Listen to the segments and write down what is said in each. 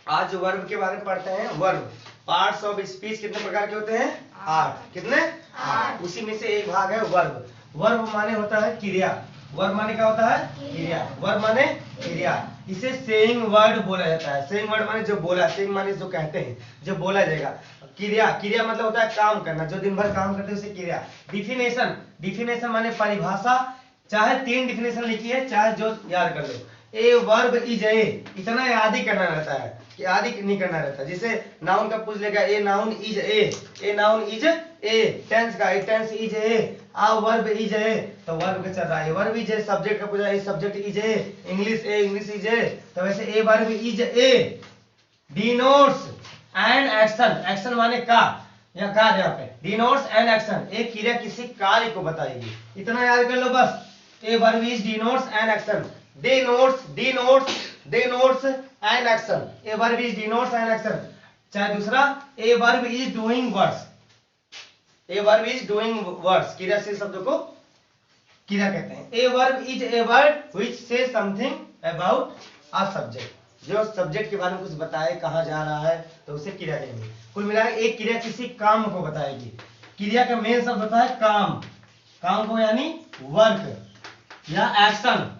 आज वर्ब के बारे में पढ़ते हैं। वर्ब पार्ट्स ऑफ स्पीच कितने प्रकार के होते हैं? 8। कितने? 8। उसी में से एक भाग है वर्ब। वर्ब माने होता है क्रिया। वर्ब माने क्या होता है? क्रिया। वर्ब माने क्रिया। इसे सेइंग वर्ड बोला जाता है। सेइंग वर्ड माने जो बोला, सेइंग माने जो कहते हैं, जो बोला जाएगा। क्रिया, क्रिया मतलब होता है काम करना, जो दिन भर काम करते हैं उसे क्रिया। डिफिनेशन, डिफिनेशन माने परिभाषा। चाहे 3 डिफिनेशन लिखी है, चाहे जो याद कर लो। ए वर्ब इज ए, इतना याद ही करना रहता है कि याद ही नहीं करना रहता। जैसे नाउन का पूछ लेगा, a noun is a noun is a. Tense का a tense is a, a verb is a, तो वर्ब का चल रहा है वर्ब इज ए। सब्जेक्ट का पूछा, a subject is a, English is a, तो वैसे a verb is A. Denotes and action, action माने का या कार्य। यहाँ पे डिनोट्स एंड एक्शन, एक क्रिया किसी कार्य को बताएगी। इतना याद कर लो बस। A verb is denotes and action. denotes and action, a verb is denotes and action। चाहे दूसरा, a verb is doing words, a verb is doing words, क्रियाशील शब्दों को क्रिया कहते हैं। a verb is a word which says something about a subject, जो subject के बारे में कुछ बताए, कहाँ जा रहा है, तो उसे क्रिया कहेंगे। कुल मिलाकर एक क्रिया किसी काम को बताएगी। क्रिया का मेन शब्द होता है काम, काम को यानी वर्क या एक्शन।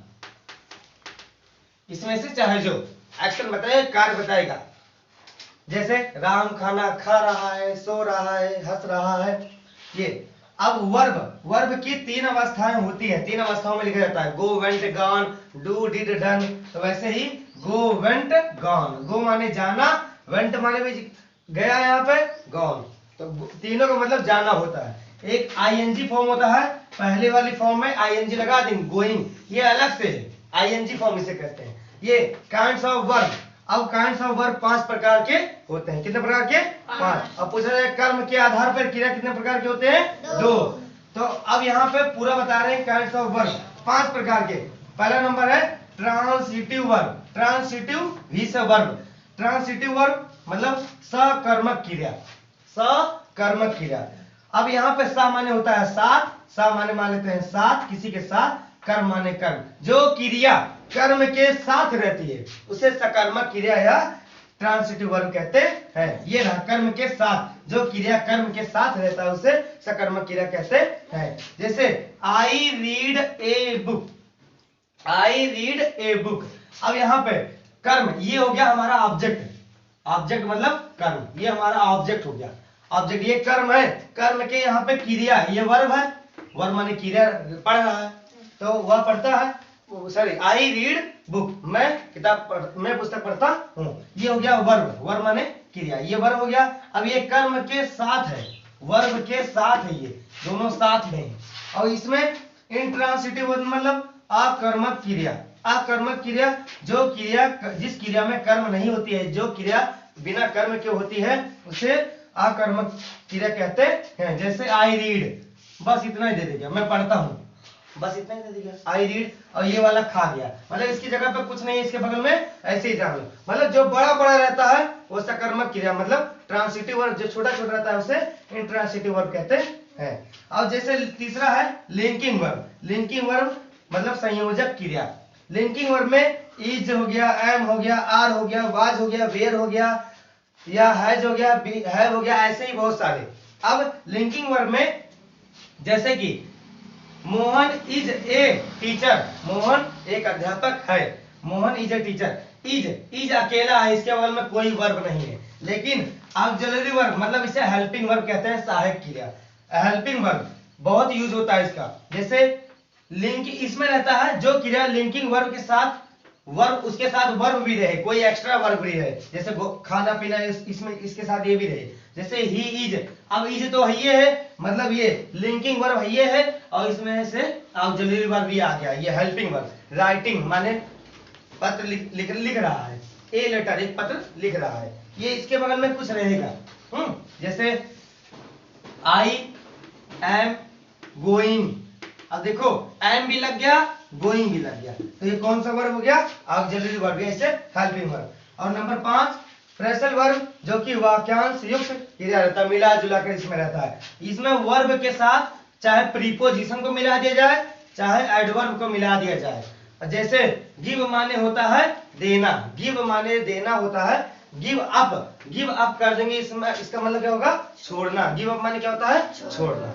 इसमें से चाहे जो एक्शन बताएगा, कार्य बताएगा। जैसे राम खाना खा रहा है, सो रहा है, हंस रहा है, ये। अब वर्ब, वर्ब की 3 अवस्थाएं होती हैं, 3 अवस्थाओं में लिखा जाता है। Go, went, gone, do, did, done. तो वैसे ही गो, वेंट, गॉन। गो माने जाना, वेंट माने भी गया, यहाँ पे गॉन, तो तीनों का मतलब जाना होता है। एक आईएनजी फॉर्म होता है, पहले वाली फॉर्म में आईएनजी लगा देंगे, गोइंग, ये अलग से है, आईएनजी फॉर्म इसे कहते हैं। ये काइंड्स ऑफ वर्ब। अब काइंड्स ऑफ वर्ब 5 प्रकार के होते हैं। कितने प्रकार के? 5। अब पूछा जाए कर्म के आधार पर क्रिया कितने प्रकार के होते हैं? 2। तो अब यहाँ पे पूरा बता रहे हैं काइंड्स ऑफ वर्ब 5 प्रकार के। पहला नंबर है transitive verb, transitive verb. Transitive verb मतलब सकर्मक क्रिया, सकर्मक क्रिया। अब यहाँ पे सा माने होता है साथ, सा माने मान लेते हैं साथ, किसी के साथ। कर्म माने कर्म, जो क्रिया कर्म के साथ रहती है उसे सकर्मक क्रिया या ट्रांसिटिव वर्ब कहते हैं। ये रहा कर्म के साथ, जो क्रिया कर्म के साथ रहता है उसे सकर्मक क्रिया कहते हैं। जैसे I read a book, I read a book. अब यहाँ पे कर्म, ये हो गया हमारा ऑब्जेक्ट, ऑब्जेक्ट मतलब कर्म, ये हमारा ऑब्जेक्ट हो गया। ऑब्जेक्ट ये कर्म है, कर्म के यहाँ पे क्रिया ये वर्ब है, वर्ब माने क्रिया पढ़ रहा है, तो वह पढ़ता है। सॉरी, आई रीड बुक, मैं पुस्तक पढ़ता हूँ, ये हो गया वर्ब, वर्ब माने क्रिया, ये वर्ब हो गया। अब ये कर्म के साथ है, वर्ब के साथ है, ये दोनों साथ में। और इसमें इंट्रांसिटिव मतलब अकर्मक क्रिया, अकर्मक क्रिया, जो क्रिया जिस क्रिया में कर्म नहीं होती है, जो क्रिया बिना कर्म के होती है उसे अकर्मक क्रिया कहते हैं। जैसे आई रीड, बस इतना ही दे देगा, मैं पढ़ता हूँ, बस इतना ही दे देगा आई रीड। और ये वाला खा गया, मतलब इसकी जगह पे कुछ नहीं, इसके बगल में ऐसे ही जान लो। मतलब जो बड़ा बड़ा रहता है वो सकर्मक क्रिया मतलब ट्रांसिटिव वर्ब, जो छोटा छोटा रहता है उसे इंट्रांसिटिव वर्ब कहते हैं। और जैसे तीसरा है लिंकिंग वर्ब, लिंकिंग वर्ब मतलब संयोजक क्रिया। लिंकिंग वर्ब में इज हो गया, एम हो गया, आर हो गया, वाज हो गया, वेयर हो गया, या हैज हो गया, हैव हो गया, ऐसे ही बहुत सारे। अब लिंकिंग वर्ब में जैसे कि Mohan is a teacher, Mohan एक अध्यापक है, Mohan is a teacher. Is अकेला है, इसके बगल में कोई वर्ब नहीं है। लेकिन ऑक्सिलरी वर्ब मतलब इसे हेल्पिंग वर्ब कहते हैं, सहायक क्रिया। हेल्पिंग वर्ब बहुत यूज होता है इसका। जैसे लिंक इसमें रहता है, जो क्रिया लिंकिंग वर्ब के साथ वर्ब, उसके साथ वर्ब भी रहे, कोई एक्स्ट्रा वर्ब भी रहे, जैसे खाना पीना, इसमें इसके साथ ये भी रहे। जैसे ही इज, अब इज तो ये है, मतलब ये लिंकिंग वर्ब ये है, और इसमें से ऑक्सिलरी वर्ब भी आ गया, ये हेल्पिंग वर्ब। राइटिंग माने पत्र लिख रहा है, ए लेटर, एक पत्र लिख रहा है, ये इसके बगल में कुछ रहेगा। जैसे आई एम गोइंग, अब देखो एम भी लग गया, गोइंग भी लग गया, तो ये कौन सा वर्ब हो गया? ऑक्सिलरी वर्ब, इसे हेल्पिंग वर्ब। और नंबर 5 फ्रेसल वर्ब, जो कि वाक्यांश युक्त क्रिया रहता है, मिला जुला कर इसमें रहता है। इसमें वर्ब के साथ चाहे प्रीपोजिशन को मिला दिया जाए, चाहे एडवर्ब को मिला दिया जाए। जैसे गिव माने होता है देना, गिव माने देना होता है, गिव अप कर देंगे, इसमें इसका मतलब क्या होगा, छोड़ना। गिव अप माने क्या होता है, छोड़ना।